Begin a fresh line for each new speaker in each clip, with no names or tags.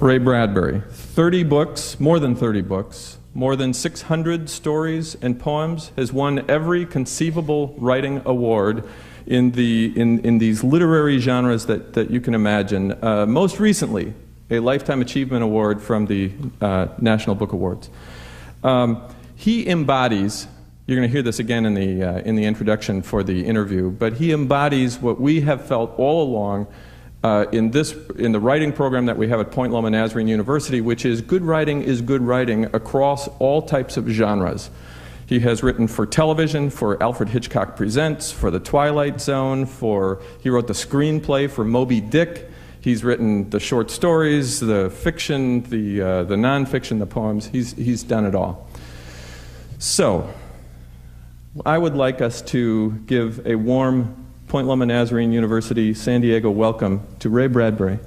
Ray Bradbury, 30 books, more than 30 books, more than 600 stories and poems, has won every conceivable writing award in these literary genres that you can imagine. Most recently, a Lifetime Achievement Award from the National Book Awards. He embodies, you're going to hear this again in the introduction for the interview, but he embodies what we have felt all along in the writing program that we have at Point Loma Nazarene University, which is good writing across all types of genres. He has written for television, for Alfred Hitchcock Presents, for The Twilight Zone, he wrote the screenplay for Moby Dick. He's written the short stories, the fiction, the nonfiction, the poems. He's done it all. So, I would like us to give a warm Point Loma Nazarene University San Diego welcome to Ray Bradbury.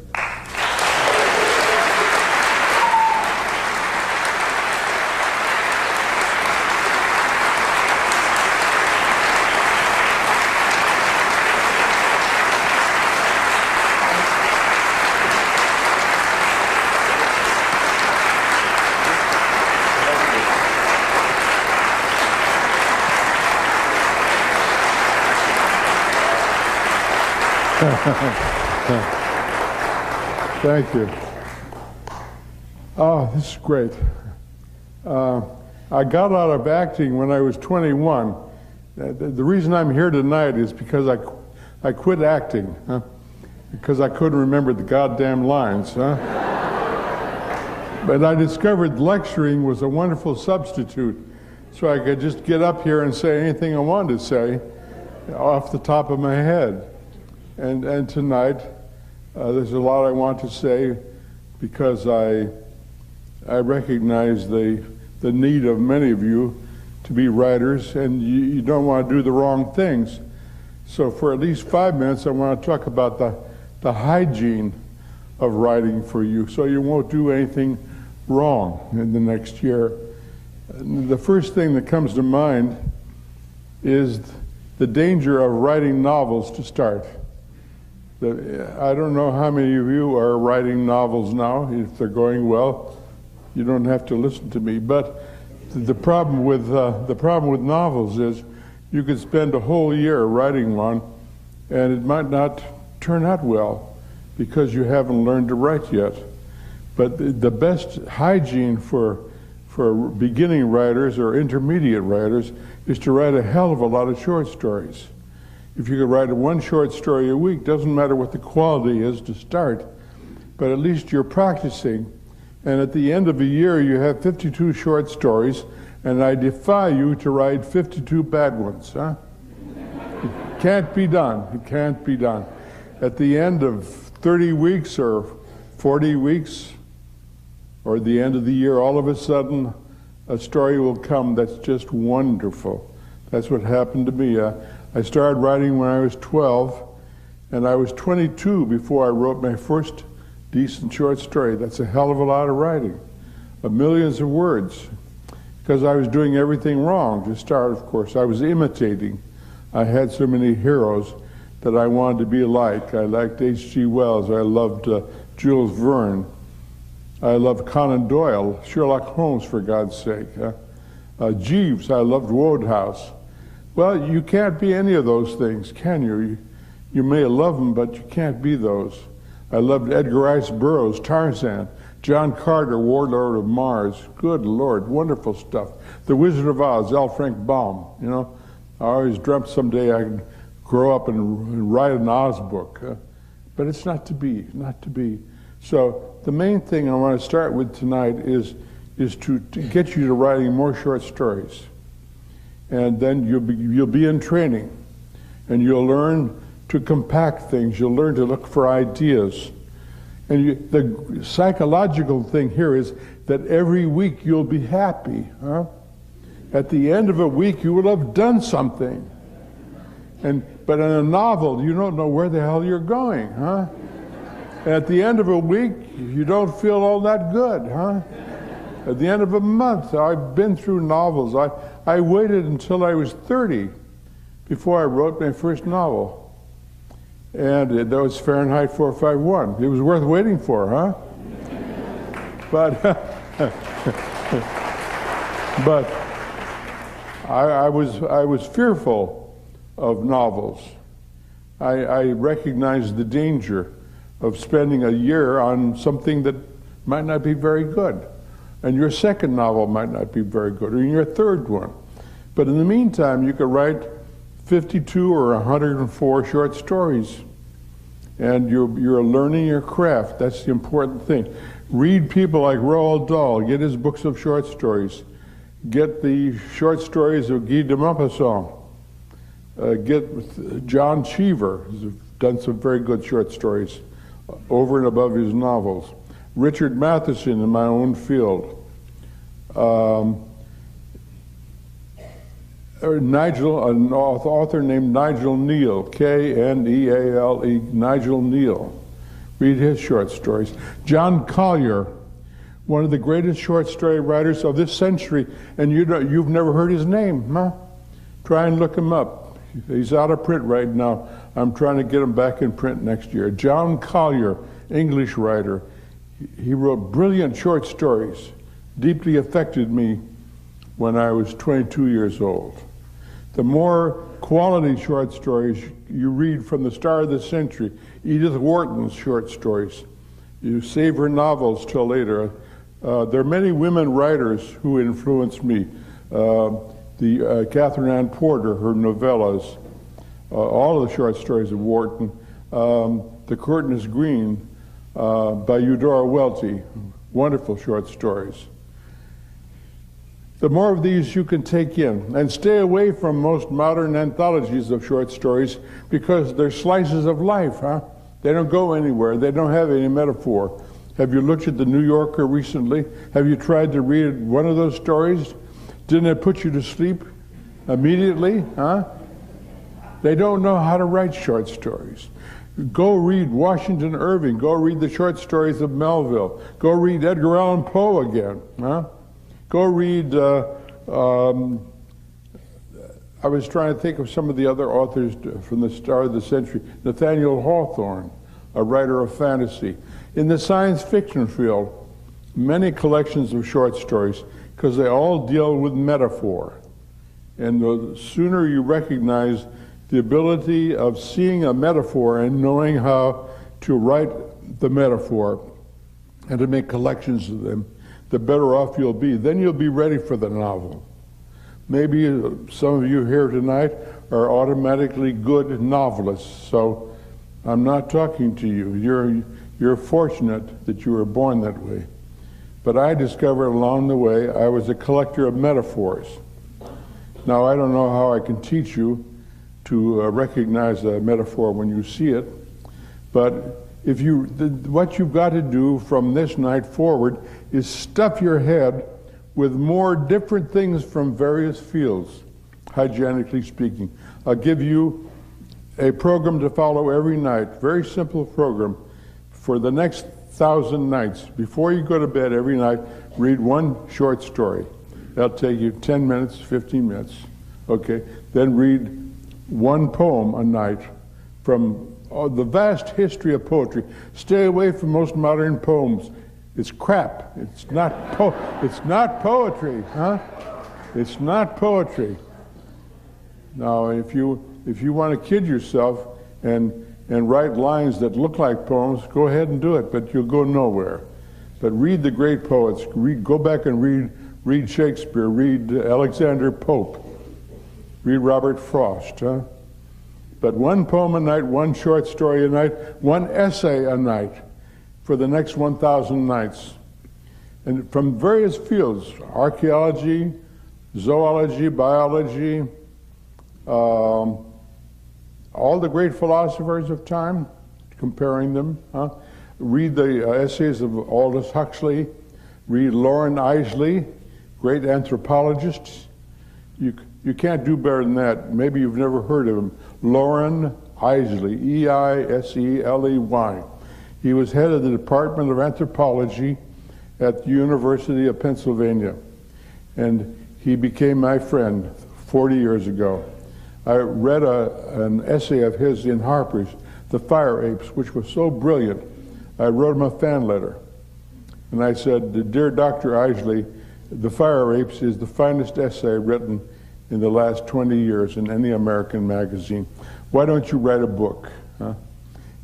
Thank you. Oh, this is great. I got out of acting when I was 21. The reason I'm here tonight is because I quit acting, because I couldn't remember the goddamn lines. But I discovered lecturing was a wonderful substitute, so I could just get up here and say anything I wanted to say off the top of my head. And tonight, there's a lot I want to say because I recognize the need of many of you to be writers, and you don't want to do the wrong things. So for at least 5 minutes, I want to talk about the hygiene of writing for you, so you won't do anything wrong in the next year. The first thing that comes to mind is the danger of writing novels to start. I don't know how many of you are writing novels now. If they're going well, you don't have to listen to me. But the problem with novels is you could spend a whole year writing one, and it might not turn out well because you haven't learned to write yet. But the best hygiene for beginning writers or intermediate writers is to write a hell of a lot of short stories. If you could write one short story a week, doesn't matter what the quality is to start, but at least you're practicing. And at the end of a year, you have 52 short stories, and I defy you to write 52 bad ones, huh? It can't be done. It can't be done. At the end of 30 weeks or 40 weeks, or the end of the year, all of a sudden, a story will come that's just wonderful. That's what happened to me. I started writing when I was 12, and I was 22 before I wrote my first decent short story. That's a hell of a lot of writing, of millions of words, because I was doing everything wrong to start, of course. I was imitating. I had so many heroes that I wanted to be like. I liked H.G. Wells. I loved Jules Verne. I loved Conan Doyle, Sherlock Holmes, for God's sake. Jeeves, I loved Wodehouse. Well, you can't be any of those things, can you? You may love them, but you can't be those. I loved Edgar Rice Burroughs, Tarzan, John Carter, Warlord of Mars. Good Lord, wonderful stuff. The Wizard of Oz, L. Frank Baum. You know, I always dreamt someday I could grow up and write an Oz book. But it's not to be, not to be. So the main thing I want to start with tonight is to get you to writing more short stories. And then you'll be in training, and you'll learn to compact things. You'll learn to look for ideas. And the psychological thing here is that every week you'll be happy. Huh? At the end of a week, you will have done something. But in a novel, you don't know where the hell you're going, huh? At the end of a week, you don't feel all that good, huh? At the end of a month, I've been through novels. I waited until I was 30 before I wrote my first novel. And that was Fahrenheit 451. It was worth waiting for, huh? But, but I was fearful of novels. I recognized the danger of spending a year on something that might not be very good. And your second novel might not be very good, or your third one. But in the meantime, you could write 52 or 104 short stories. And you're learning your craft. That's the important thing. Read people like Roald Dahl. Get his books of short stories. Get the short stories of Guy de Maupassant. Get John Cheever, who's done some very good short stories over and above his novels. Richard Matheson in my own field. An author named Nigel Neal, K-N-E-A-L-E, Nigel Neal. Read his short stories. John Collier, one of the greatest short story writers of this century, and you've never heard his name, huh? Try and look him up. He's out of print right now. I'm trying to get him back in print next year. John Collier, English writer. He wrote brilliant short stories, deeply affected me when I was 22 years old. The more quality short stories you read from the start of the century, Edith Wharton's short stories, you save her novels till later. There are many women writers who influenced me. Catherine Ann Porter, her novellas, all of the short stories of Wharton. The Curtain is Green by Eudora Welty, wonderful short stories. The more of these you can take in, and stay away from most modern anthologies of short stories because they're slices of life, huh? They don't go anywhere. They don't have any metaphor. Have you looked at the New Yorker recently? Have you tried to read one of those stories? Didn't it put you to sleep immediately, huh? They don't know how to write short stories. Go read Washington Irving. Go read the short stories of Melville. Go read Edgar Allan Poe again, huh? Go read, I was trying to think of some of the other authors from the start of the century. Nathaniel Hawthorne, a writer of fantasy. In the science fiction field, many collections of short stories, because they all deal with metaphor. And the sooner you recognize the ability of seeing a metaphor and knowing how to write the metaphor and to make collections of them, the better off you'll be. Then you'll be ready for the novel. Maybe some of you here tonight are automatically good novelists, so I'm not talking to you. You're fortunate that you were born that way. But I discovered along the way I was a collector of metaphors. Now, I don't know how I can teach you to recognize a metaphor when you see it, but what you've got to do from this night forward is stuff your head with more different things from various fields, hygienically speaking. I'll give you a program to follow every night, very simple program. For the next 1,000 nights, before you go to bed every night, read one short story. That'll take you 10 minutes, 15 minutes, okay? Then read one poem a night from the vast history of poetry. Stay away from most modern poems. It's crap. It's not poetry, huh? It's not poetry. Now, if you want to kid yourself and write lines that look like poems, go ahead and do it, but you'll go nowhere. But read the great poets. Go back and read Shakespeare. Read Alexander Pope. Read Robert Frost, huh? But one poem a night, one short story a night, one essay a night for the next 1,000 nights. And from various fields, archaeology, zoology, biology, all the great philosophers of time, comparing them. Huh? Read the essays of Aldous Huxley. Read Lauren Isley, great anthropologists. You can't do better than that. Maybe you've never heard of him. Loren Eiseley, E-I-S-E-L-E-Y. He was head of the Department of Anthropology at the University of Pennsylvania. And he became my friend 40 years ago. I read an essay of his in Harper's, The Fire Apes, which was so brilliant. I wrote him a fan letter. And I said, "Dear Dr. Eiseley, The Fire Apes is the finest essay written in the last 20 years in any American magazine. Why don't you write a book?" Huh?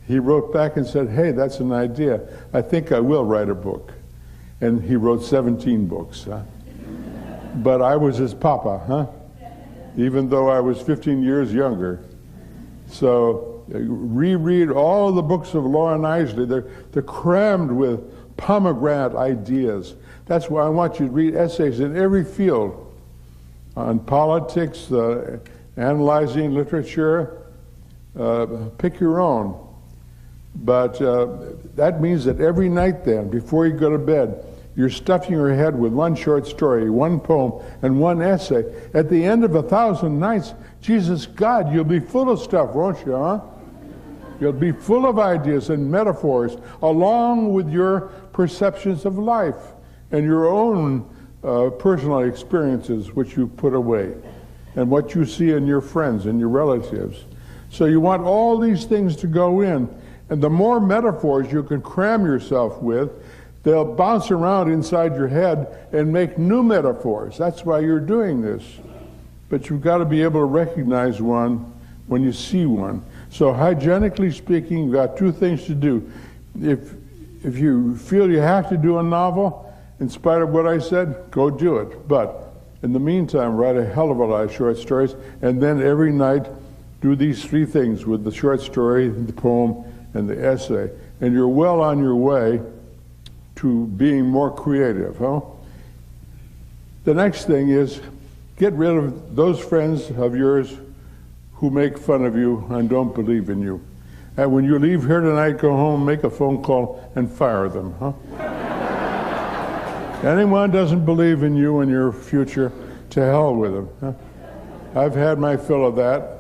He wrote back and said, "Hey, that's an idea. I think I will write a book." And he wrote 17 books. Huh? But I was his papa, huh? Even though I was 15 years younger. So reread all the books of Loren Eiseley. They're crammed with pomegranate ideas. That's why I want you to read essays in every field, on politics, analyzing literature. Pick your own. But that means that every night then, before you go to bed, you're stuffing your head with one short story, one poem, and one essay. At the end of 1,000 nights, Jesus God, you'll be full of stuff, won't you, huh? You'll be full of ideas and metaphors, along with your perceptions of life and your own personal experiences, which you put away, and what you see in your friends and your relatives. So you want all these things to go in, and the more metaphors you can cram yourself with, they'll bounce around inside your head and make new metaphors. That's why you're doing this. But you've got to be able to recognize one when you see one. So hygienically speaking, you've got two things to do. If you feel you have to do a novel, in spite of what I said, go do it. But in the meantime, write a hell of a lot of short stories, and then every night do these three things with the short story, the poem, and the essay. And you're well on your way to being more creative, huh? The next thing is get rid of those friends of yours who make fun of you and don't believe in you. And when you leave here tonight, go home, make a phone call, and fire them, huh? Anyone doesn't believe in you and your future, to hell with them, huh? I've had my fill of that.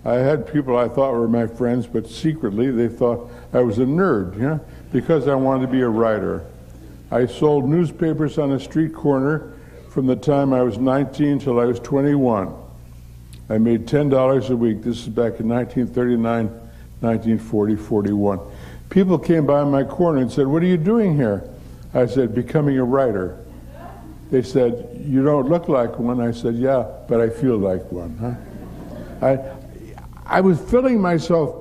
I had people I thought were my friends, but secretly they thought I was a nerd, you know, because I wanted to be a writer. I sold newspapers on a street corner from the time I was 19 till I was 21. I made $10 a week. This is back in 1939, 1940, 41. People came by my corner and said, "What are you doing here?" I said, "Becoming a writer." They said, "You don't look like one." I said, "Yeah, but I feel like one." Huh? I was filling myself.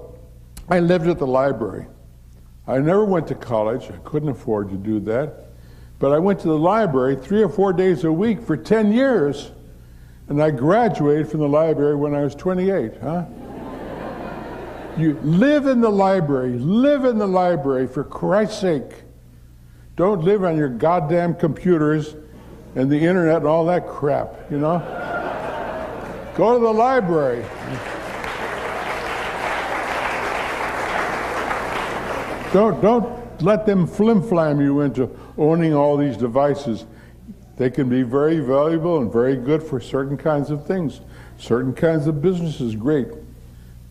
I lived at the library. I never went to college. I couldn't afford to do that. But I went to the library 3 or 4 days a week for 10 years. And I graduated from the library when I was 28. Huh? You live in the library. Live in the library, for Christ's sake. Don't live on your goddamn computers and the internet and all that crap, you know? Go to the library. Don't let them flim-flam you into owning all these devices. They can be very valuable and very good for certain kinds of things. Certain kinds of business is great.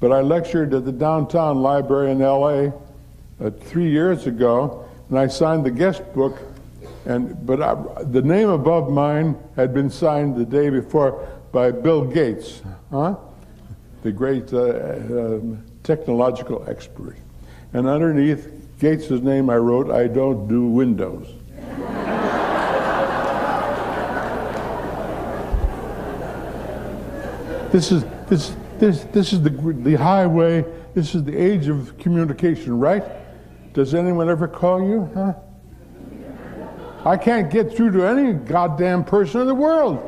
But I lectured at the downtown library in L.A. 3 years ago, and I signed the guest book, but the name above mine had been signed the day before by Bill Gates, huh? The great technological expert. And underneath Gates' name I wrote, "I don't do Windows." This is the highway. This is the age of communication, right? Does anyone ever call you? Huh? I can't get through to any goddamn person in the world.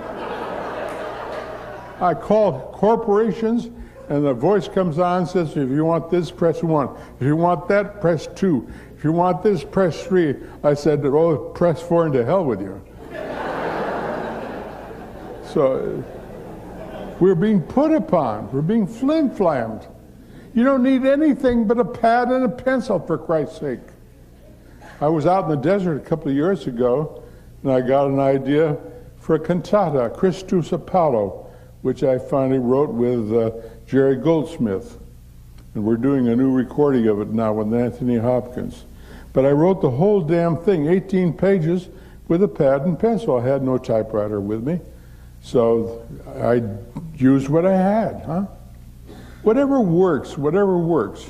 I call corporations, and the voice comes on and says, "If you want this, press 1. If you want that, press 2. If you want this, press 3. I said, "Oh, press 4 and to hell with you." So we're being put upon. We're being flim-flammed. You don't need anything but a pad and a pencil, for Christ's sake. I was out in the desert a couple of years ago, and I got an idea for a cantata, Christus Apollo, which I finally wrote with Jerry Goldsmith. And we're doing a new recording of it now with Anthony Hopkins. But I wrote the whole damn thing, 18 pages, with a pad and pencil. I had no typewriter with me. So I used what I had, huh? Whatever works, whatever works.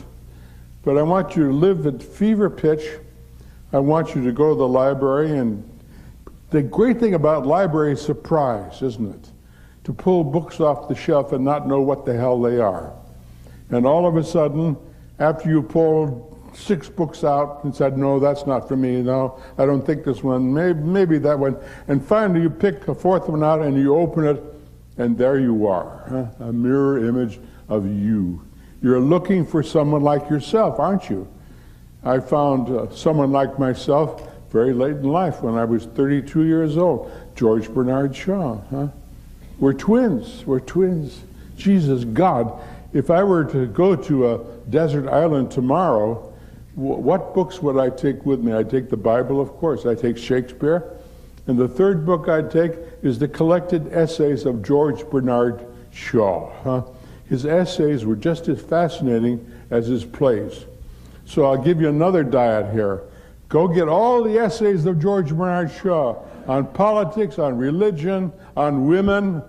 But I want you to live at fever pitch. I want you to go to the library, and the great thing about library is surprise, isn't it? To pull books off the shelf and not know what the hell they are. And all of a sudden, after you pulled 6 books out and said, no, that's not for me, no, I don't think this one, maybe that one. And finally you pick a 4th one out and you open it, and there you are, huh? A mirror image of you. You're looking for someone like yourself, aren't you? I found someone like myself very late in life when I was 32 years old, George Bernard Shaw, huh? We're twins, we're twins. Jesus, God, if I were to go to a desert island tomorrow, what books would I take with me? I'd take the Bible, of course. I'd take Shakespeare. And the 3rd book I'd take is the collected essays of George Bernard Shaw. Huh? His essays were just as fascinating as his plays. So I'll give you another diet here. Go get all the essays of George Bernard Shaw on politics, on religion, on women.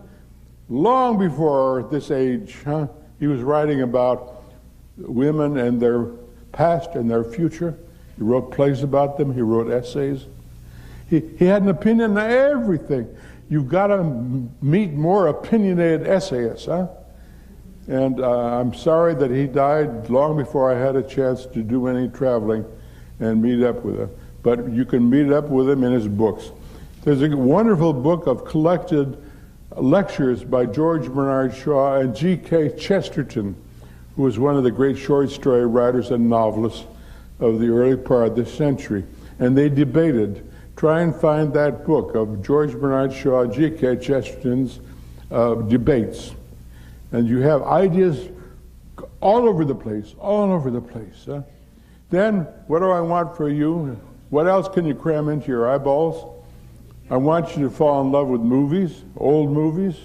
Long before this age, huh? He was writing about women and their past and their future. He wrote plays about them. He wrote essays. He had an opinion on everything. You've got to meet more opinionated essayists, huh? And I'm sorry that he died long before I had a chance to do any traveling and meet up with him. But you can meet up with him in his books. There's a wonderful book of collected lectures by George Bernard Shaw and G.K. Chesterton, who was one of the great short story writers and novelists of the early part of this century. And they debated. Try and find that book of George Bernard Shaw and G.K. Chesterton's debates. And you have ideas all over the place, all over the place. Huh? Then, what do I want for you? What else can you cram into your eyeballs? I want you to fall in love with movies, old movies.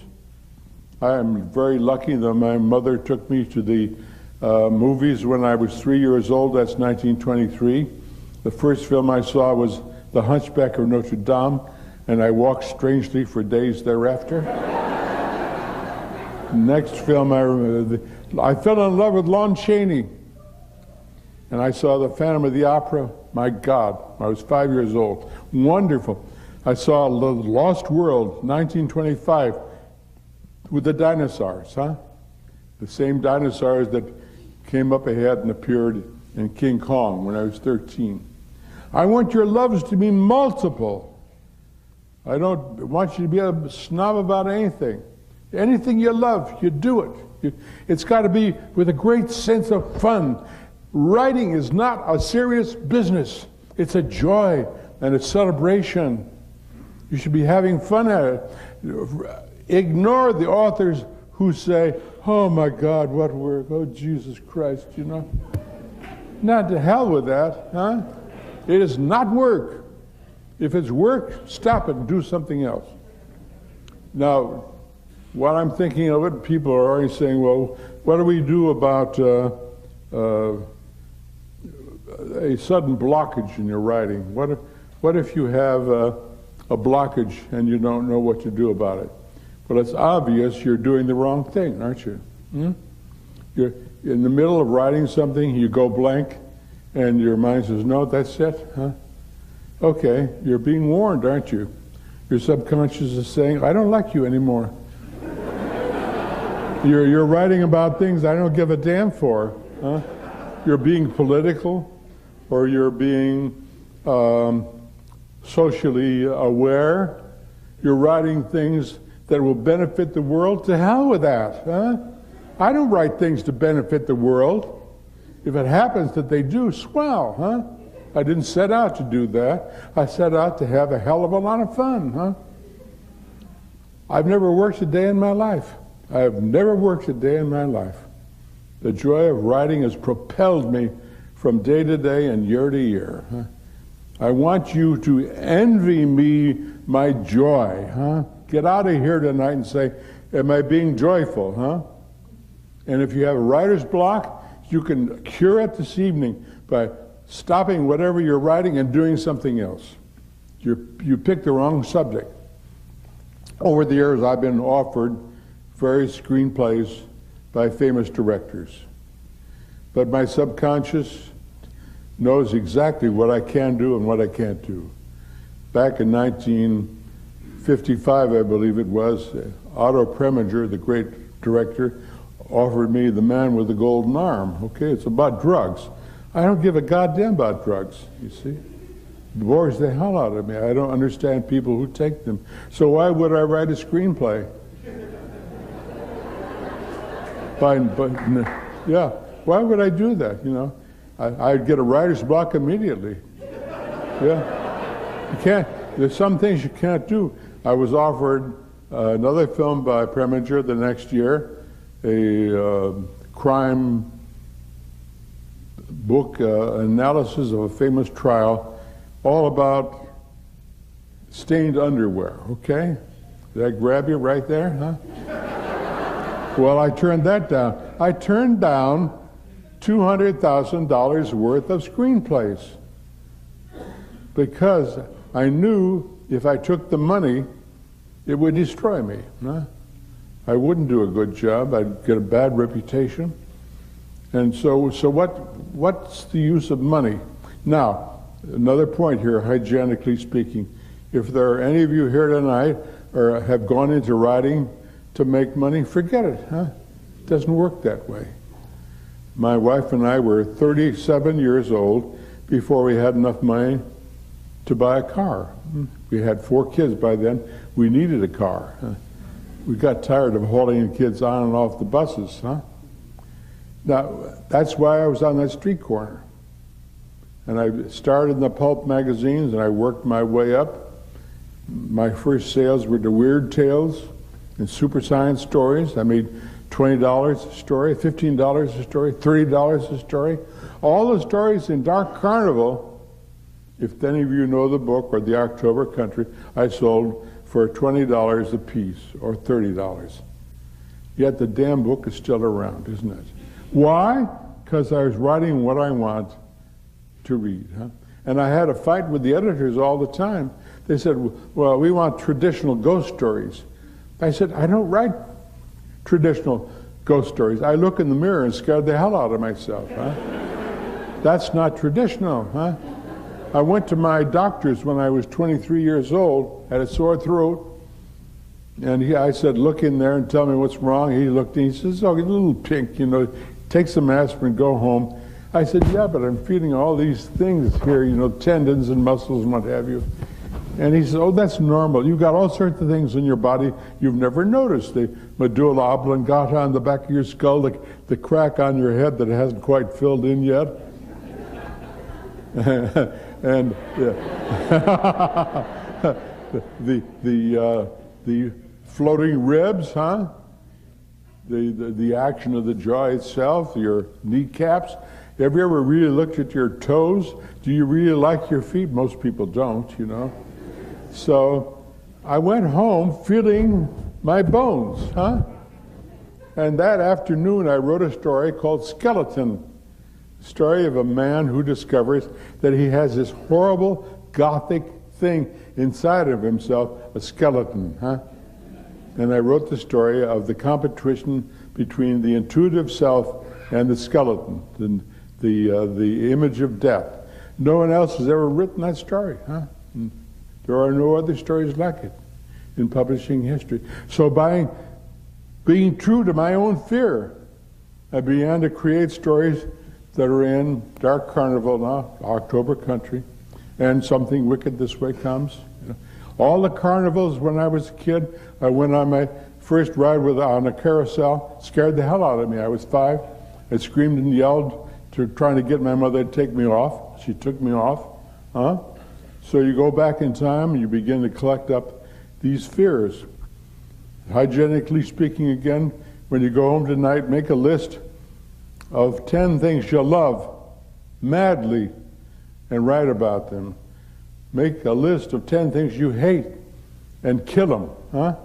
I am very lucky that my mother took me to the movies when I was 3 years old. That's 1923. The first film I saw was The Hunchback of Notre Dame, and I walked strangely for days thereafter. Next film I fell in love with Lon Chaney, and I saw The Phantom of the Opera. My God, I was 5 years old. Wonderful. I saw The Lost World, 1925, with the dinosaurs, huh? The same dinosaurs that came up ahead and appeared in King Kong when I was 13. I want your loves to be multiple. I don't want you to be a snob about anything. Anything you love, you do it. It's got to be with a great sense of fun. Writing is not a serious business. It's a joy and a celebration. You should be having fun at it. Ignore the authors who say, oh my God, what work, oh Jesus Christ, you know. Not to hell with that, huh? It is not work. If it's work, stop it and do something else. Now, while I'm thinking of it, people are already saying, well, what do we do about a sudden blockage in your writing? What if you have a blockage and you don't know what to do about it? Well, it's obvious you're doing the wrong thing, aren't you? You're in the middle of writing something, you go blank, and your mind says, no, that's it, huh? Okay, you're being warned, aren't you? Your subconscious is saying, I don't like you anymore. You're writing about things I don't give a damn for, huh? You're being political, or you're being socially aware. You're writing things that will benefit the world. To hell with that, huh? I don't write things to benefit the world. If it happens that they do, swell, huh? I didn't set out to do that. I set out to have a hell of a lot of fun, huh? I've never worked a day in my life. I have never worked a day in my life. The joy of writing has propelled me from day to day and year to year, huh? I want you to envy me my joy, huh? Get out of here tonight and say, am I being joyful, huh? And if you have a writer's block, you can cure it this evening by stopping whatever you're writing and doing something else. You picked the wrong subject. Over the years, I've been offered various screenplays by famous directors. But my subconscious knows exactly what I can do and what I can't do. Back in 1955, I believe it was, Otto Preminger, the great director, offered me The Man with the Golden Arm. Okay, it's about drugs. I don't give a goddamn about drugs, you see. It bores the hell out of me. I don't understand people who take them. So why would I write a screenplay? Yeah, why would I do that, you know? I'd get a writer's block immediately. Yeah. You can't, there's some things you can't do. I was offered another film by Preminger the next year, a crime book analysis of a famous trial, all about stained underwear, okay? Did I grab you right there, huh? Well, I turned that down. I turned down $200,000 worth of screenplays because I knew if I took the money, it would destroy me. Huh? I wouldn't do a good job. I'd get a bad reputation. And so what's the use of money? Now, another point here, hygienically speaking. If there are any of you here tonight or have gone into writing to make money, forget it. Huh? It doesn't work that way. My wife and I were 37 years old before we had enough money to buy a car. We had 4 kids by then. We needed a car. We got tired of hauling kids on and off the buses. Huh? Now, that's why I was on that street corner. And I started in the pulp magazines and I worked my way up. My first sales were to Weird Tales and Super Science Stories. I made $20 a story, $15 a story, $30 a story. All the stories in Dark Carnival, if any of you know the book, or The October Country, I sold for $20 a piece, or $30. Yet the damn book is still around, isn't it? Why? Because I was writing what I want to read. Huh? And I had a fight with the editors all the time. They said, well, we want traditional ghost stories. I said, I don't write traditional ghost stories. I look in the mirror and scare the hell out of myself. Huh? That's not traditional. Huh? I went to my doctor's when I was 23 years old, had a sore throat, and I said, look in there and tell me what's wrong. He looked and he says, oh, a little pink, you know, take some aspirin, go home. I said, yeah, but I'm feeling all these things here, you know, tendons and muscles and what have you. And he said, oh, that's normal. You've got all sorts of things in your body you've never noticed. The medulla oblongata on the back of your skull, the crack on your head that hasn't quite filled in yet. And the floating ribs, huh? The action of the jaw itself, your kneecaps. Have you ever really looked at your toes? Do you really like your feet? Most people don't, you know. So I went home feeling my bones, huh? And that afternoon I wrote a story called Skeleton, story of a man who discovers that he has this horrible gothic thing inside of himself, a skeleton, huh? And I wrote the story of the competition between the intuitive self and the skeleton, the image of death. No one else has ever written that story, huh? There are no other stories like it in publishing history. So by being true to my own fear, I began to create stories that are in Dark Carnival now, October Country, and Something Wicked This Way Comes. You know. All the carnivals when I was a kid, I went on my first ride on a carousel, scared the hell out of me. I was 5. I screamed and yelled trying to get my mother to take me off. She took me off. Huh? So you go back in time and you begin to collect up these fears. Hygienically speaking again, when you go home tonight, make a list of 10 things you love madly and write about them. Make a list of 10 things you hate and kill them. Huh?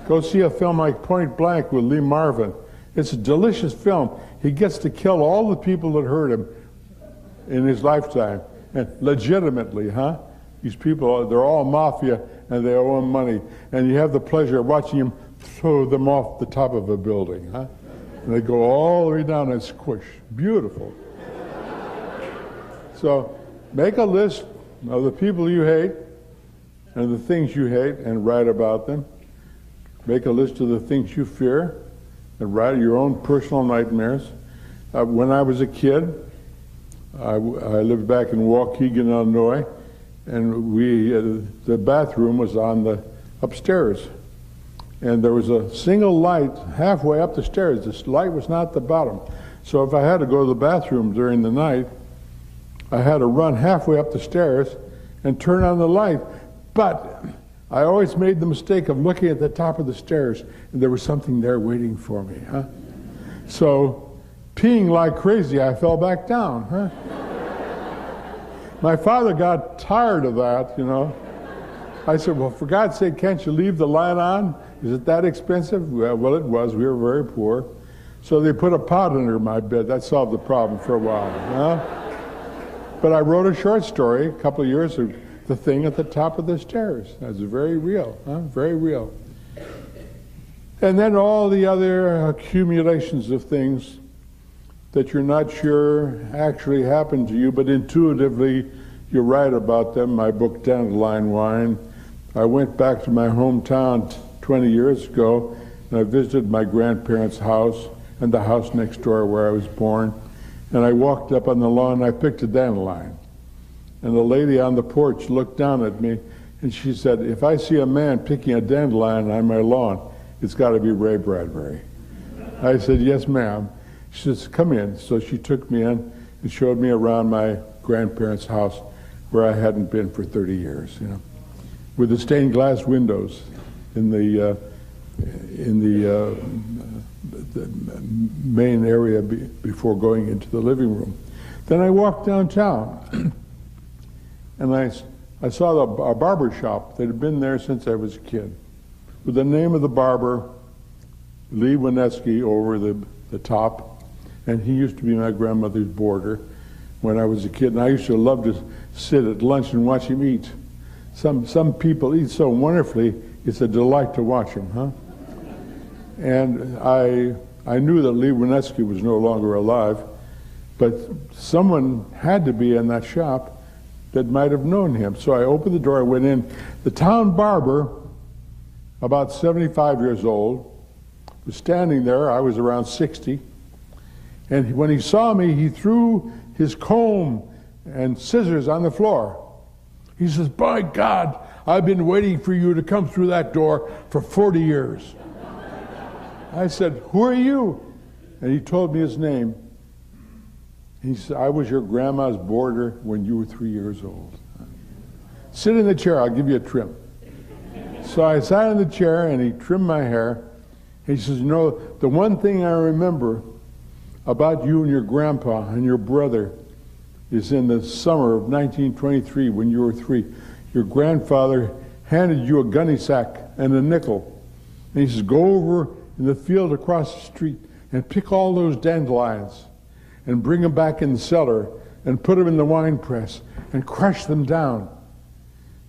Go see a film like Point Blank with Lee Marvin It's a delicious film. He gets to kill all the people that hurt him in his lifetime, and legitimately, huh? These people, they're all mafia, and they owe him money, and you have the pleasure of watching him throw them off the top of a building, huh? And they go all the way down and squish. Beautiful. So make a list of the people you hate and the things you hate and write about them. Make a list of the things you fear and write your own personal nightmares. When I was a kid, I lived back in Waukegan, Illinois, and the bathroom was on the upstairs. And there was a single light halfway up the stairs. This light was not at the bottom. So if I had to go to the bathroom during the night, I had to run halfway up the stairs and turn on the light. But I always made the mistake of looking at the top of the stairs, and there was something there waiting for me, huh? So, peeing like crazy, I fell back down, huh? My father got tired of that, you know. I said, well, for God's sake, can't you leave the light on? Is it that expensive? Well, it was. We were very poor. So they put a pot under my bed. That solved the problem for a while, huh? But I wrote a short story a couple of years ago, The Thing at the Top of the Stairs. That's very real, huh? Very real. And then all the other accumulations of things that you're not sure actually happened to you, but intuitively you write about them. My book, Dandelion Wine. I went back to my hometown 20 years ago, and I visited my grandparents' house and the house next door where I was born. And I walked up on the lawn and I picked a dandelion. And the lady on the porch looked down at me and she said, if I see a man picking a dandelion on my lawn, it's got to be Ray Bradbury. I said, yes, ma'am. She says, come in. So she took me in and showed me around my grandparents' house where I hadn't been for 30 years, you know, with the stained glass windows in the main area before going into the living room. Then I walked downtown and I saw a barber shop that had been there since I was a kid, with the name of the barber, Lee Wineski, over the top, and he used to be my grandmother's boarder when I was a kid, and I used to love to sit at lunch and watch him eat. Some people eat so wonderfully, it's a delight to watch them, huh? And I knew that Lee Wineski was no longer alive, but someone had to be in that shop that might have known him. So I opened the door, I went in. The town barber, about 75 years old, was standing there. I was around 60. And when he saw me, he threw his comb and scissors on the floor. He says, by God, I've been waiting for you to come through that door for 40 years. I said, who are you? And he told me his name. He said, I was your grandma's boarder when you were 3 years old. Sit in the chair, I'll give you a trim. So I sat in the chair and he trimmed my hair. He says, you know, the one thing I remember about you and your grandpa and your brother is in the summer of 1923 when you were 3. Your grandfather handed you a gunny sack and a nickel. And he says, go over in the field across the street and pick all those dandelions and bring them back in the cellar and put them in the wine press and crush them down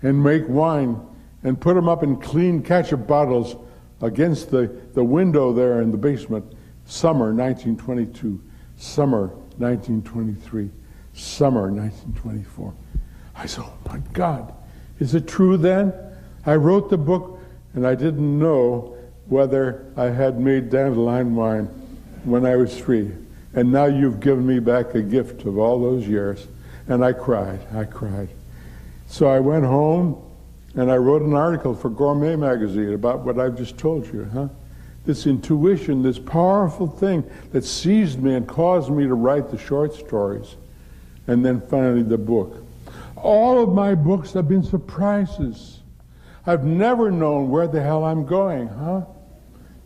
and make wine and put them up in clean ketchup bottles against the window there in the basement. Summer 1922, summer 1923, summer 1924. I said, oh my God, is it true then? I wrote the book and I didn't know whether I had made dandelion wine when I was 3. And now you've given me back a gift of all those years. And I cried. So I went home and I wrote an article for Gourmet magazine about what I've just told you, huh? This intuition, this powerful thing that seized me and caused me to write the short stories. And then finally the book. All of my books have been surprises. I've never known where the hell I'm going, huh?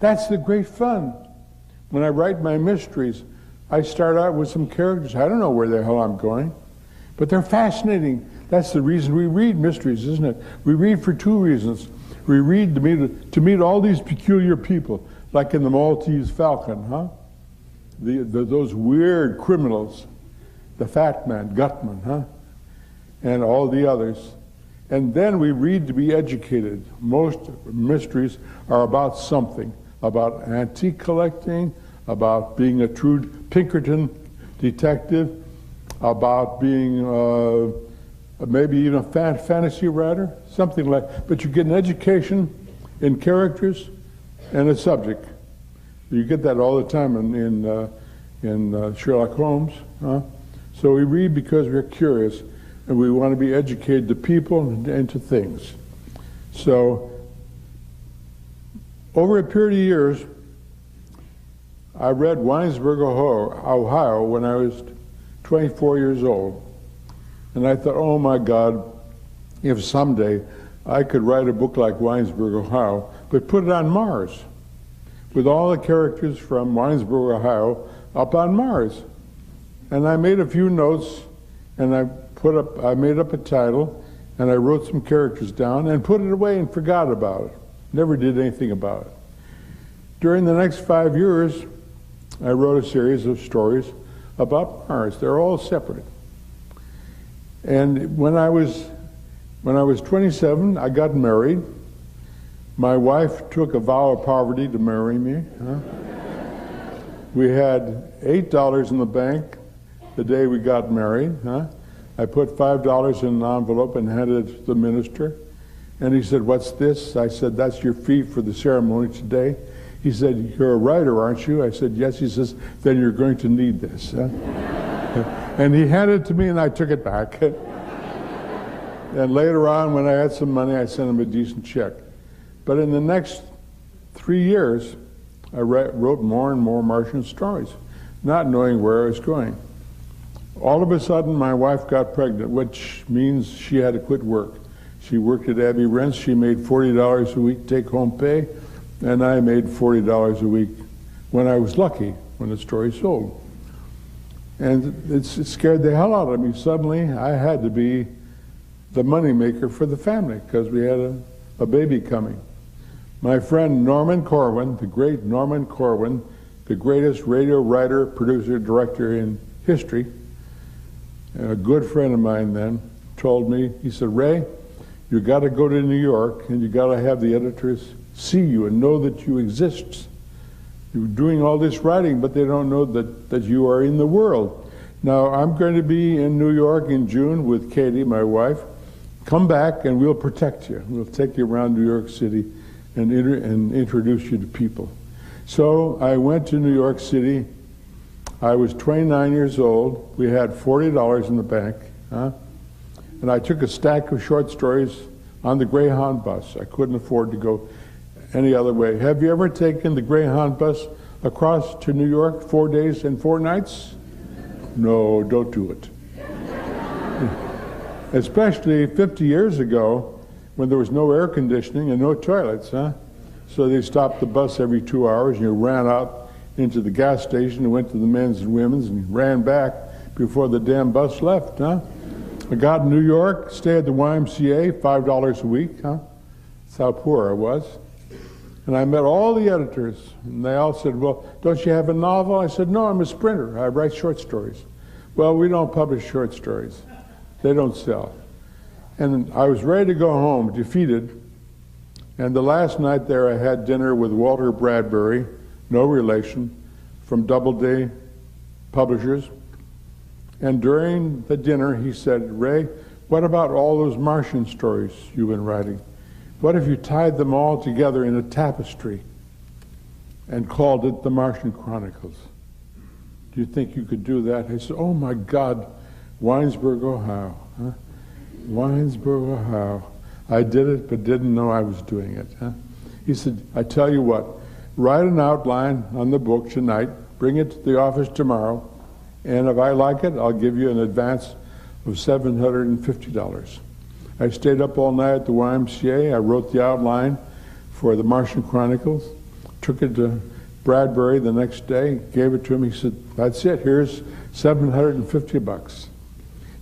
That's the great fun. When I write my mysteries, I start out with some characters. I don't know where the hell I'm going, but they're fascinating. That's the reason we read mysteries, isn't it? We read for 2 reasons. We read to meet all these peculiar people. like in the Maltese Falcon, huh? Those weird criminals, the Fat Man, Gutman, huh? And all the others. And then we read to be educated. Most mysteries are about something, about antique collecting, about being a true Pinkerton detective, about being maybe even a fantasy writer, something like. But you get an education in characters and a subject. You get that all the time in Sherlock Holmes. Huh? So we read because we're curious, and we want to be educated to people and to things. So over a period of years, I read Winesburg, Ohio, when I was 24 years old. And I thought, oh my God, if someday I could write a book like Winesburg, Ohio, but put it on Mars, with all the characters from Winesburg, Ohio, up on Mars. And I made a few notes, and I made up a title, and I wrote some characters down, and put it away and forgot about it. Never did anything about it. During the next 5 years, I wrote a series of stories about Mars. They're all separate. And when I was 27, I got married. My wife took a vow of poverty to marry me. Huh? We had $8 in the bank the day we got married. Huh? I put $5 in an envelope and handed it to the minister. And he said, "What's this?" I said, "That's your fee for the ceremony today." He said, "You're a writer, aren't you?" I said, "Yes." He says, "Then you're going to need this." Huh? And he handed it to me, and I took it back. And later on, when I had some money, I sent him a decent check. But in the next 3 years, I wrote more and more Martian stories, not knowing where I was going. All of a sudden, my wife got pregnant, which means she had to quit work. She worked at Abbey Rents. She made $40 a week take-home pay, and I made $40 a week when I was lucky, when the story sold. And it scared the hell out of me. Suddenly, I had to be the moneymaker for the family because we had a baby coming. My friend Norman Corwin, the great Norman Corwin, the greatest radio writer, producer, director in history, a good friend of mine then, told me, he said, "Ray, you got to go to New York and you got to have the editors see you and know that you exist. You're doing all this writing, but they don't know that you are in the world. Now, I'm going to be in New York in June with Katie, my wife. Come back and we'll protect you. We'll take you around New York City and introduce you to people." So I went to New York City. I was 29 years old. We had $40 in the bank. Huh? And I took a stack of short stories on the Greyhound bus. I couldn't afford to go any other way. Have you ever taken the Greyhound bus across to New York 4 days and 4 nights? No, don't do it. Especially 50 years ago when there was no air conditioning and no toilets, huh? So they stopped the bus every 2 hours and you ran out into the gas station and went to the men's and women's and ran back before the damn bus left, huh? I got in New York, stayed at the YMCA, $5 a week, huh? That's how poor I was. And I met all the editors, and they all said, "Well, don't you have a novel?" I said, "No, I'm a sprinter. I write short stories." "Well, we don't publish short stories. They don't sell." And I was ready to go home, defeated. And the last night there, I had dinner with Walter Bradbury, no relation, from Doubleday Publishers. And during the dinner, he said, "Ray, what about all those Martian stories you've been writing? What if you tied them all together in a tapestry and called it the Martian Chronicles? Do you think you could do that?" I said, "Oh my God, Winesburg, Ohio. Huh? Winesburg, Ohio. I did it, but didn't know I was doing it." Huh? He said, "I tell you what, write an outline on the book tonight, bring it to the office tomorrow, and if I like it, I'll give you an advance of $750. I stayed up all night at the YMCA. I wrote the outline for the Martian Chronicles, took it to Bradbury the next day, gave it to him. He said, "That's it, here's $750.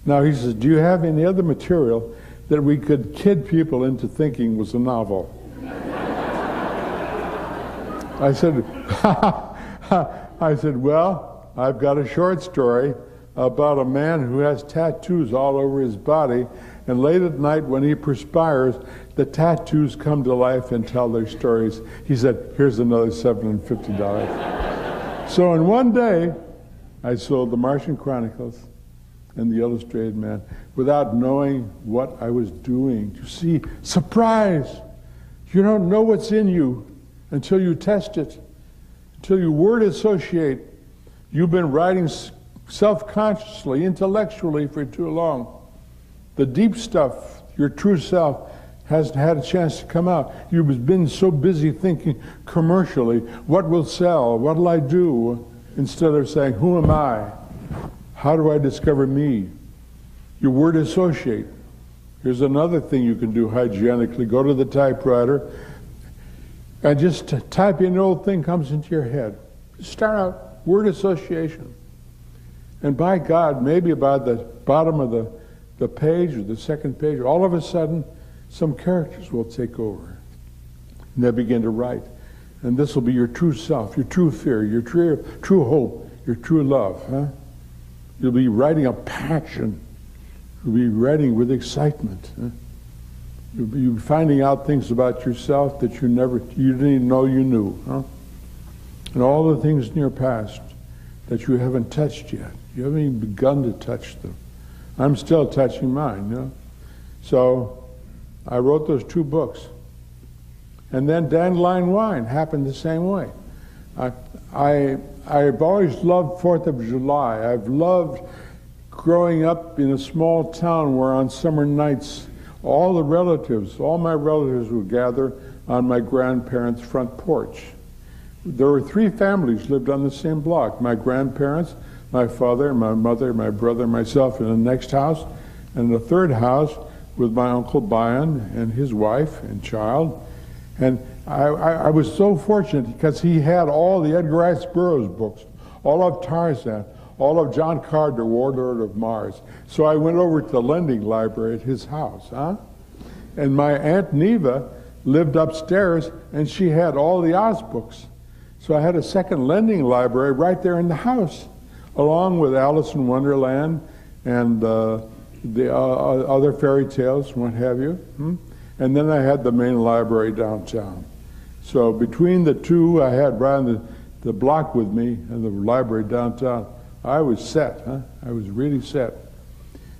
Now he says, "Do you have any other material that we could kid people into thinking was a novel?" I said, I said, well, I've got a short story about a man who has tattoos all over his body, and late at night when he perspires, the tattoos come to life and tell their stories. He said, here's another $750. So in one day, I sold the Martian Chronicles and the Illustrated Man without knowing what I was doing. You see, surprise! You don't know what's in you until you test it, until you word associate. You've been writing self-consciously, intellectually for too long. The deep stuff, your true self, hasn't had a chance to come out. You've been so busy thinking commercially, what will sell, what will I do, instead of saying, who am I? How do I discover me? You word associate. Here's another thing you can do hygienically. Go to the typewriter and just type in, the old thing comes into your head. Start out, word association. And by God, maybe by the bottom of the page or the second page, all of a sudden, some characters will take over. And they begin to write. And this will be your true self, your true fear, your true hope, your true love. Huh? You'll be writing a passion. You'll be writing with excitement. Huh? You'll be finding out things about yourself that you didn't even know you knew. Huh? And all the things in your past that you haven't touched yet. You haven't even begun to touch them. I'm still touching mine. You know? So I wrote those 2 books. And then Dandelion Wine happened the same way. I've always loved 4th of July. I've loved growing up in a small town where on summer nights all my relatives would gather on my grandparents' front porch. There were 3 families lived on the same block. My grandparents, my father, my mother, my brother, myself in the next house, and the 3rd house with my Uncle Bion and his wife and child. And I was so fortunate because he had all the Edgar Rice Burroughs books, all of Tarzan, all of John Carter, Warlord of Mars. So I went over to the lending library at his house. Huh? And my Aunt Neva lived upstairs, and she had all the Oz books. So I had a second lending library right there in the house, along with Alice in Wonderland and the other fairy tales, what have you. And then I had the main library downtown. So between the 2 I had right on the block with me and the library downtown, I was set. Huh? I was really set.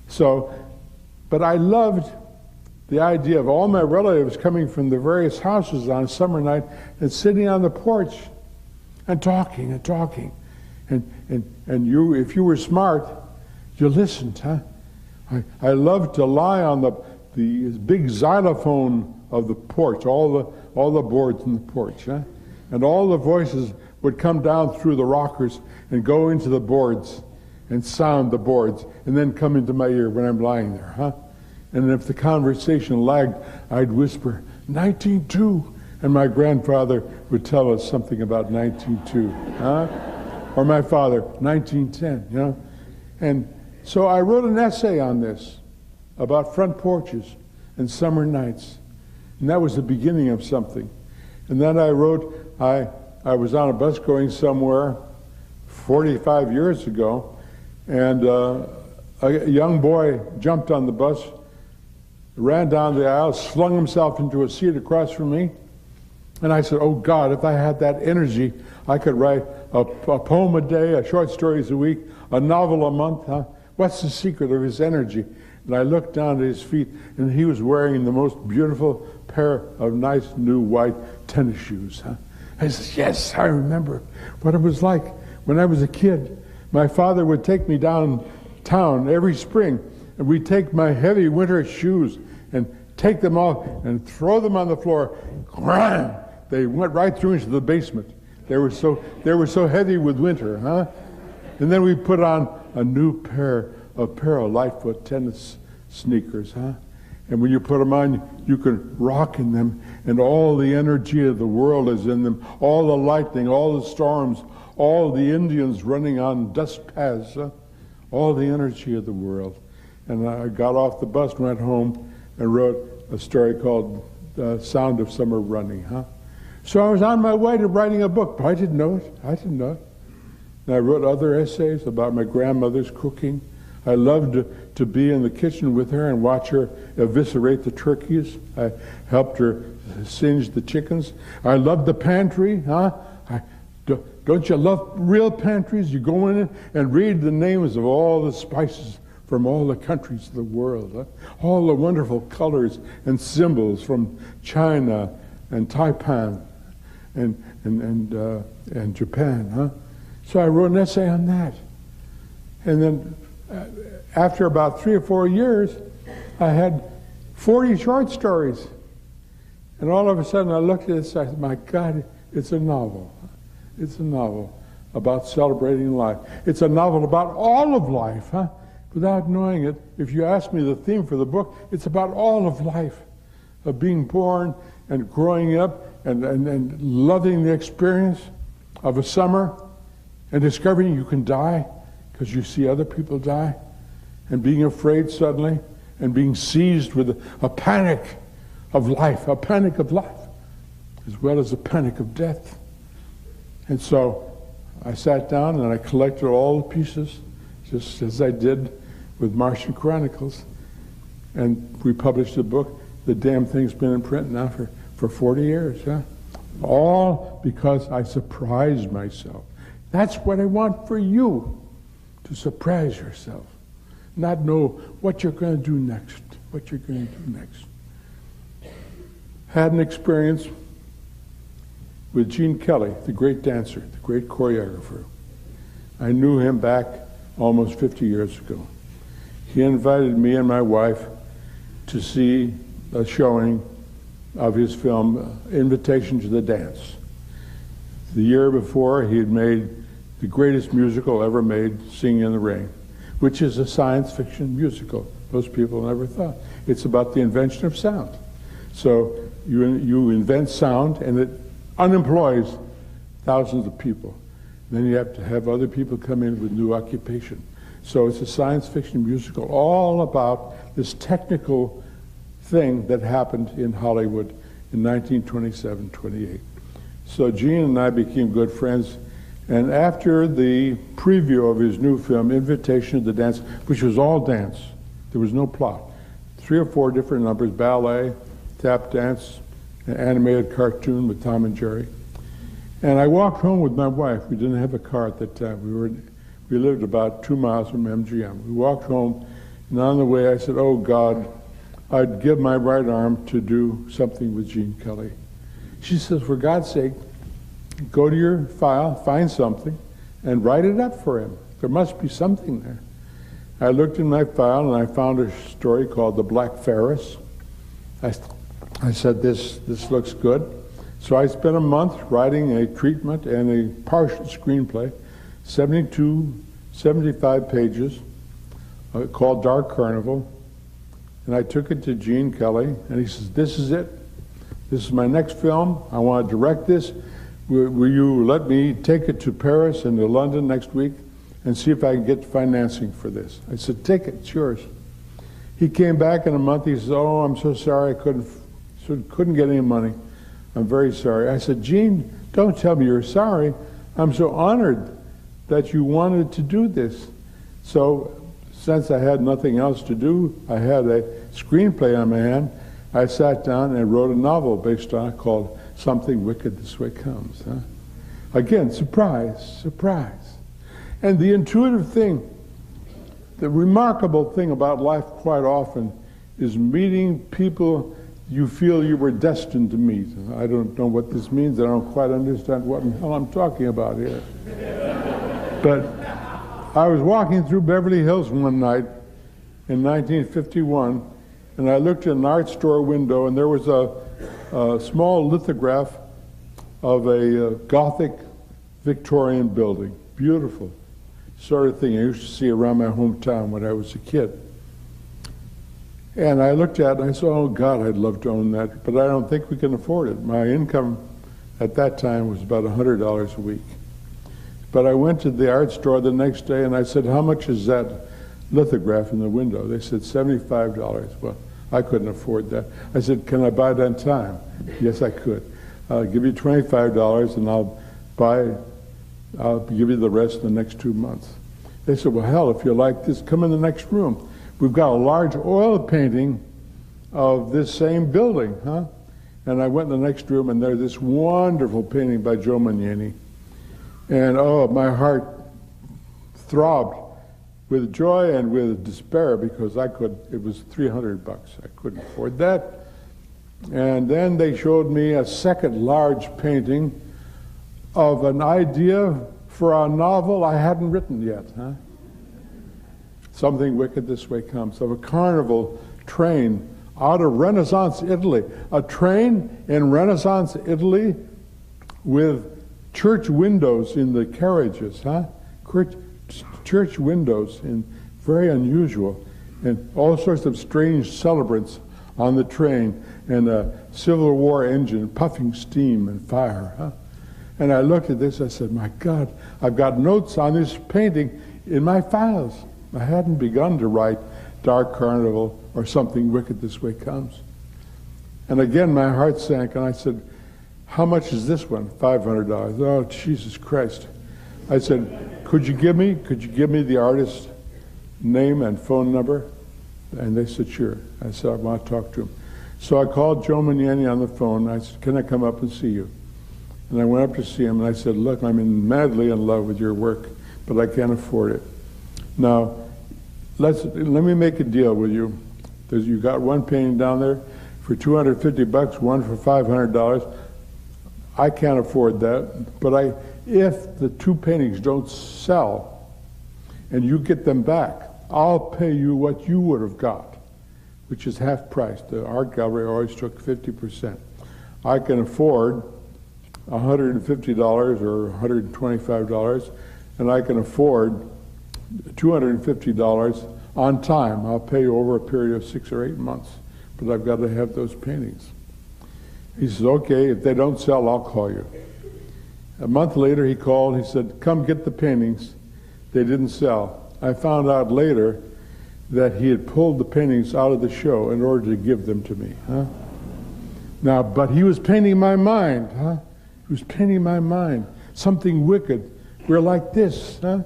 So, but I loved the idea of all my relatives coming from the various houses on a summer night and sitting on the porch and talking and talking. And you, if you were smart, you listened. Huh? I loved to lie on the big xylophone of the porch, all the boards in the porch, huh? And all the voices would come down through the rockers and go into the boards and sound the boards and then come into my ear when I'm lying there, huh? And if the conversation lagged, I'd whisper, 1902, and my grandfather would tell us something about 1902, huh? Or my father, 1910, you know? And so I wrote an essay on this, about front porches and summer nights. And that was the beginning of something. And then I wrote, I was on a bus going somewhere 45 years ago, and a young boy jumped on the bus, ran down the aisle, slung himself into a seat across from me, and I said, oh God, if I had that energy, I could write a poem a day, a short stories a week, a novel a month, huh? What's the secret of his energy? And I looked down at his feet, and he was wearing the most beautiful pair of nice new white tennis shoes. Huh? I said, yes, I remember what it was like when I was a kid. My father would take me downtown every spring, and we'd take my heavy winter shoes and take them off and throw them on the floor. They went right through into the basement. They were so heavy with winter, huh? And then we put on a new pair of Lightfoot tennis sneakers, huh? And when you put them on, you can rock in them, and all the energy of the world is in them, all the lightning, all the storms, all the Indians running on dust paths, huh? All the energy of the world. And I got off the bus and went home and wrote a story called Sound of Summer Running, huh? So I was on my way to writing a book, but I didn't know it. I didn't know it. And I wrote other essays about my grandmother's cooking. I loved to be in the kitchen with her and watch her eviscerate the turkeys. I helped her singe the chickens. I loved the pantry, huh? Don't you love real pantries? You go in and read the names of all the spices from all the countries of the world, huh? All the wonderful colors and symbols from China and Taipan and Japan, huh? So I wrote an essay on that. And then after about 3 or 4 years, I had 40 short stories. And all of a sudden I looked at it and said, my God, it's a novel. It's a novel about celebrating life. It's a novel about all of life, huh? Without knowing it, if you ask me the theme for the book, it's about all of life, of being born and growing up and loving the experience of a summer and discovering you can die because you see other people die, and being afraid suddenly and being seized with a panic of life, as well as a panic of death. And so I sat down and I collected all the pieces, just as I did with Martian Chronicles, and we published a book. The damn thing's been in print now for 40 years, huh? All because I surprised myself. That's what I want for you, to surprise yourself. Not know what you're going to do next, Had an experience with Gene Kelly, the great dancer, the great choreographer. I knew him back almost 50 years ago. He invited me and my wife to see a showing of his film, Invitation to the Dance. The year before, he had made the greatest musical ever made, Singing in the Rain, which is a science fiction musical. Most people never thought. It's about the invention of sound. So you invent sound, and it unemploys thousands of people. Then you have to have other people come in with new occupation. So it's a science fiction musical all about this technical thing that happened in Hollywood in 1927-28. So Gene and I became good friends, and after the preview of his new film, Invitation to the Dance, which was all dance, there was no plot, 3 or 4 different numbers, ballet, tap dance, an animated cartoon with Tom and Jerry. And I walked home with my wife. We didn't have a car at that time. We lived about 2 miles from MGM. We walked home, and on the way I said, oh God, I'd give my right arm to do something with Gene Kelly. She says, for God's sake, go to your file, find something, and write it up for him. There must be something there. I looked in my file, and I found a story called The Black Ferris. I said, this looks good. So I spent a month writing a treatment and a partial screenplay, 75 pages, called Dark Carnival. And I took it to Gene Kelly, and he says, this is it. This is my next film. I want to direct this. Will you let me take it to Paris and to London next week and see if I can get financing for this? I said, take it, it's yours. He came back in a month. He says, oh, I'm so sorry, I couldn't get any money. I'm very sorry. I said, Gene, don't tell me you're sorry. I'm so honored that you wanted to do this. So since I had nothing else to do, I had a screenplay on my hand. I sat down and wrote a novel based on it called Something Wicked This Way Comes. Huh? Again, surprise, surprise. And the intuitive thing, the remarkable thing about life quite often is meeting people you feel you were destined to meet. I don't know what this means. I don't quite understand what the hell I'm talking about here. But I was walking through Beverly Hills one night in 1951, and I looked in an art store window, and there was a small lithograph of a Gothic Victorian building. Beautiful. Sort of thing I used to see around my hometown when I was a kid. And I looked at it and I said, oh God, I'd love to own that, but I don't think we can afford it. My income at that time was about $100 a week. But I went to the art store the next day and I said, how much is that lithograph in the window? They said, $75. Well, I couldn't afford that. I said, can I buy it on time? Yes, I could. I'll give you $25 and I'll give you the rest in the next 2 months. They said, well, hell, if you like this, come in the next room. We've got a large oil painting of this same building, huh? And I went in the next room, and there's this wonderful painting by Joe Maniani. And oh, my heart throbbed with joy and with despair because it was $300. I couldn't afford that. And then they showed me a second large painting of an idea for a novel I hadn't written yet, huh? Something Wicked This Way Comes, of a carnival train out of Renaissance Italy. A train in Renaissance Italy with church windows in the carriages, huh? Church windows, and very unusual, and all sorts of strange celebrants on the train, and a Civil War engine puffing steam and fire, huh? And I looked at this, I said, my God, I've got notes on this painting in my files. I hadn't begun to write Dark Carnival or Something Wicked This Way Comes. And again, my heart sank, and I said, how much is this one? $500. Oh, Jesus Christ. I said, could you give me the artist's name and phone number? And they said, sure. I said, I want to talk to him. So I called Joe Maniani on the phone. I said, can I come up and see you? And I went up to see him, and I said, look, I'm madly in love with your work, but I can't afford it. Now, let me make a deal with you. You got one painting down there for $250, one for $500. I can't afford that, but if the two paintings don't sell and you get them back, I'll pay you what you would have got, which is half price. The art gallery always took 50%. I can afford $150 or $125, and I can afford $250 on time. I'll pay you over a period of 6 or 8 months, but I've got to have those paintings. He says, okay, if they don't sell, I'll call you. A month later, he called. He said, come get the paintings. They didn't sell. I found out later that he had pulled the paintings out of the show in order to give them to me. Huh? Now, but he was painting my mind. Huh? He was painting my mind. Something wicked. We're like this. Huh?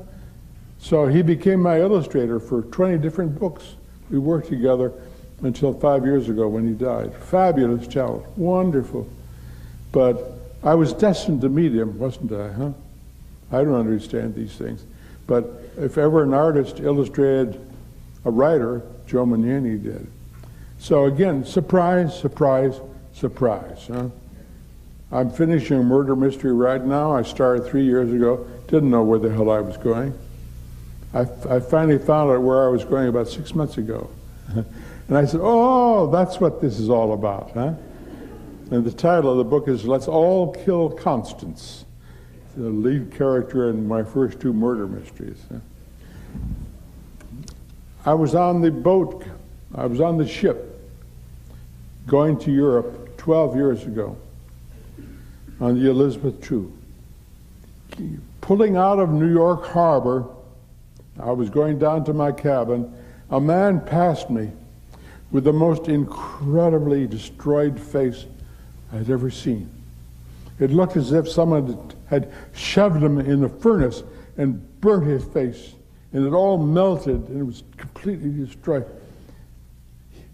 So he became my illustrator for 20 different books. We worked together until 5 years ago when he died. Fabulous child. Wonderful. But I was destined to meet him, wasn't I? Huh? I don't understand these things. But if ever an artist illustrated a writer, Joe Maniani did. So again, surprise, surprise, surprise. Huh? I'm finishing a murder mystery right now. I started 3 years ago. Didn't know where the hell I was going. I finally found out where I was going about 6 months ago. And I said, oh, that's what this is all about, huh? And the title of the book is Let's All Kill Constance, the lead character in my first 2 murder mysteries. I was on the boat, I was on the ship going to Europe 12 years ago on the Elizabeth II. Pulling out of New York Harbor, I was going down to my cabin. A man passed me with the most incredibly destroyed face I'd ever seen. It looked as if someone had shoved him in the furnace and burnt his face, and it all melted, and it was completely destroyed.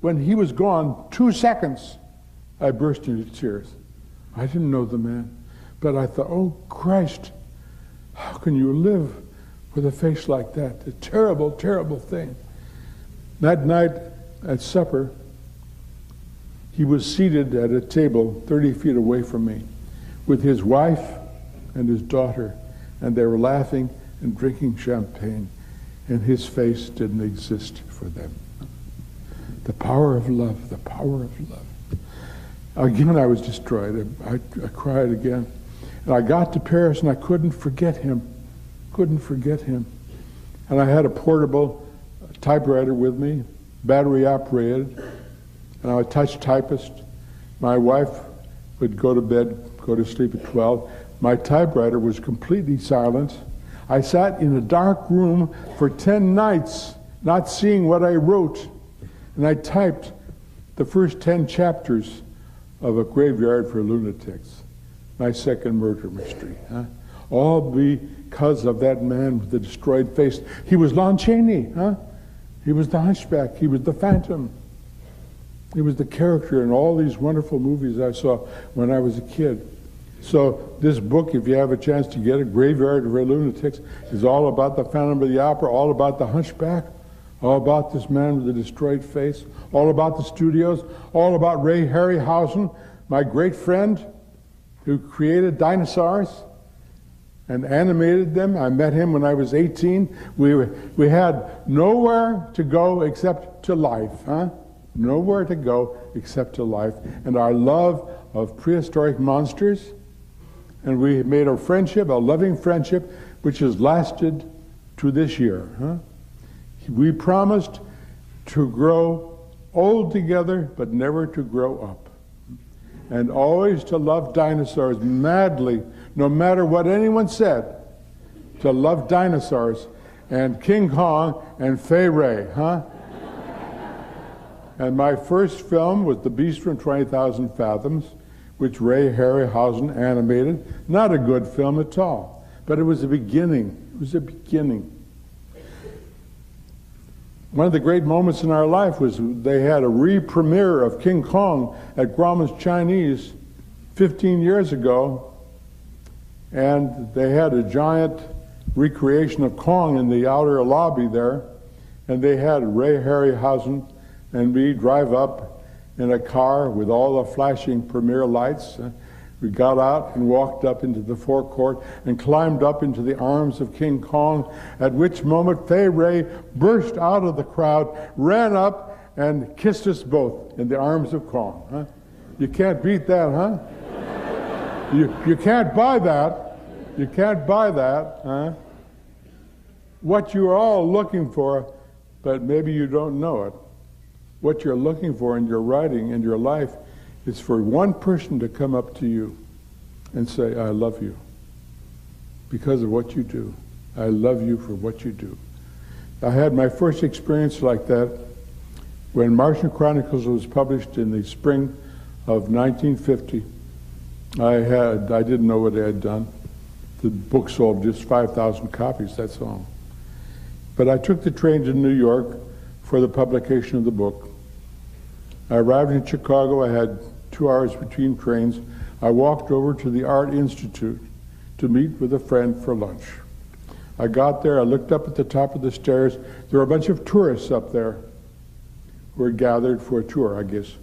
When he was gone, 2 seconds, I burst into tears. I didn't know the man, but I thought, oh, Christ, how can you live with a face like that? A terrible, terrible thing. That night at supper, he was seated at a table 30 feet away from me with his wife and his daughter, and they were laughing and drinking champagne, and his face didn't exist for them. The power of love, the power of love. Again, I was destroyed. I cried again. And I got to Paris, and I couldn't forget him. Couldn't forget him. And I had a portable typewriter with me, battery operated, and I was a touch typist. My wife would go to bed, go to sleep at 12. My typewriter was completely silent. I sat in a dark room for 10 nights, not seeing what I wrote, and I typed the first 10 chapters of A Graveyard for Lunatics. my second murder mystery. Huh? All because of that man with the destroyed face. He was Lon Chaney. Huh? He was the Hunchback. He was the Phantom. He was the character in all these wonderful movies I saw when I was a kid. So this book, if you have a chance to get it, Graveyard of Lunatics, is all about the Phantom of the Opera, all about the Hunchback, all about this man with the destroyed face, all about the studios, all about Ray Harryhausen, my great friend who created dinosaurs and animated them. I met him when I was 18. We had nowhere to go except to life, huh? Nowhere to go except to life. And our love of prehistoric monsters, and we made a friendship, a loving friendship, which has lasted to this year, huh? We promised to grow old together, but never to grow up. And always to love dinosaurs madly, no matter what anyone said, to love dinosaurs and King Kong and Fay Ray, huh? And my first film was The Beast from 20,000 Fathoms, which Ray Harryhausen animated. Not a good film at all, but it was a beginning. It was a beginning. One of the great moments in our life was they had a re-premiere of King Kong at Grauman's Chinese 15 years ago, and they had a giant recreation of Kong in the outer lobby there, and they had Ray Harryhausen and me drive up in a car with all the flashing premiere lights. We got out and walked up into the forecourt and climbed up into the arms of King Kong, at which moment Fay Ray burst out of the crowd, ran up, and kissed us both in the arms of Kong. Huh? You can't beat that, huh? You can't buy that. You can't buy that. Huh? What you're all looking for, but maybe you don't know it. What you're looking for in your writing, in your life, is for one person to come up to you and say, I love you because of what you do. I love you for what you do. I had my first experience like that when Martian Chronicles was published in the spring of 1950. I didn't know what I had done. The book sold just 5,000 copies, that's all. But I took the train to New York for the publication of the book. I arrived in Chicago. I had 2 hours between trains. I walked over to the Art Institute to meet with a friend for lunch. I got there. I looked up at the top of the stairs. There were a bunch of tourists up there who were gathered for a tour, I guess.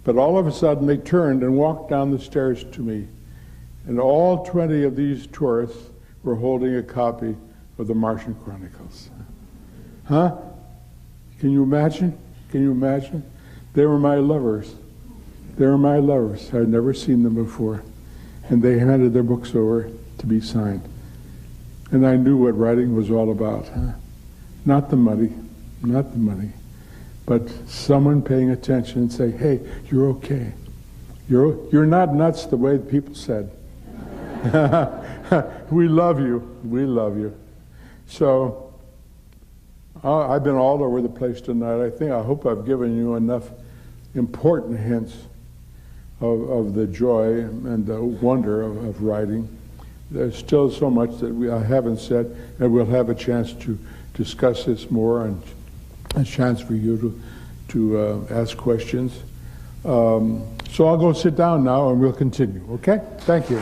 But all of a sudden, they turned and walked down the stairs to me. And all 20 of these tourists were holding a copy of the Martian Chronicles. Huh? Can you imagine? Can you imagine? They were my lovers. They were my lovers. I'd never seen them before. And they handed their books over to be signed. And I knew what writing was all about. Huh? Not the money, not the money, but someone paying attention and saying, hey, you're okay. You're not nuts the way people said. We love you. We love you. So I've been all over the place tonight. I hope I've given you enough important hints of the joy and the wonder of writing. There's still so much that I haven't said, and we'll have a chance to discuss this more and a chance for you to ask questions. So I'll go sit down now and we'll continue, okay? Thank you.